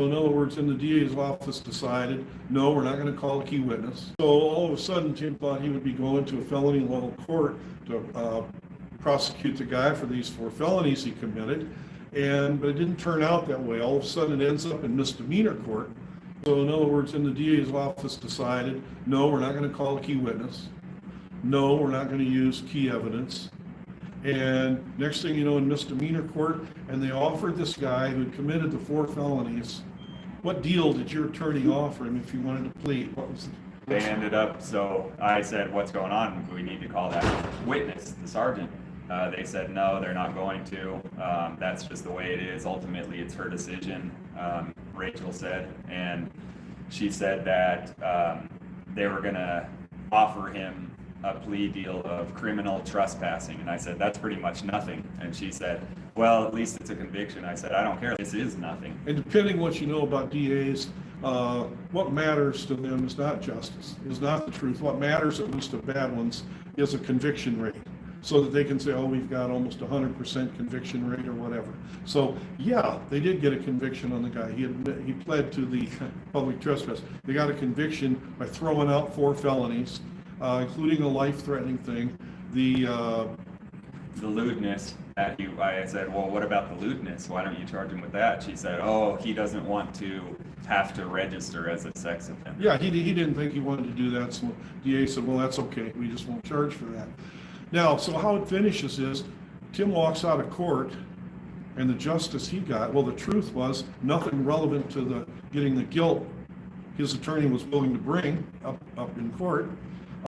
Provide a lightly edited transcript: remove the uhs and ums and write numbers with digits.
So in other words, and the DA's office decided, no, we're not going to call a key witness. So all of a sudden, Tim thought he would be going to a felony level court to prosecute the guy for these 4 felonies he committed, but it didn't turn out that way. All of a sudden, it ends up in misdemeanor court. So in other words, and the DA's office decided, no, we're not going to call a key witness. No, we're not going to use key evidence. And next thing you know, in misdemeanor court, and they offered this guy who had committed the 4 felonies. What deal did your attorney offer him if he wanted to plead? What was it? They ended up, so I said, what's going on? We need to call that witness, the sergeant. They said, no, they're not going to. That's just the way it is. Ultimately, it's her decision, Rachel said. And she said that they were going to offer him a plea deal of criminal trespassing. And I said, that's pretty much nothing. And she said, well, at least it's a conviction. I said, I don't care. This is nothing. And depending what you know about DAs, what matters to them is not justice, is not the truth. What matters, at least to bad ones, is a conviction rate, so that they can say, oh, we've got almost 100% conviction rate or whatever. So yeah, they did get a conviction on the guy. He pled to the public trespass. They got a conviction by throwing out 4 felonies, including a life-threatening thing. The lewdness that I said, well, what about the lewdness? Why don't you charge him with that? She said, oh, he doesn't want to have to register as a sex offender. Yeah, he didn't think he wanted to do that, so DA said, well, that's okay, we just won't charge for that. Now, so how it finishes is, Tim walks out of court, and the justice he got, well, the truth was, nothing relevant to getting the guilt his attorney was willing to bring up in court.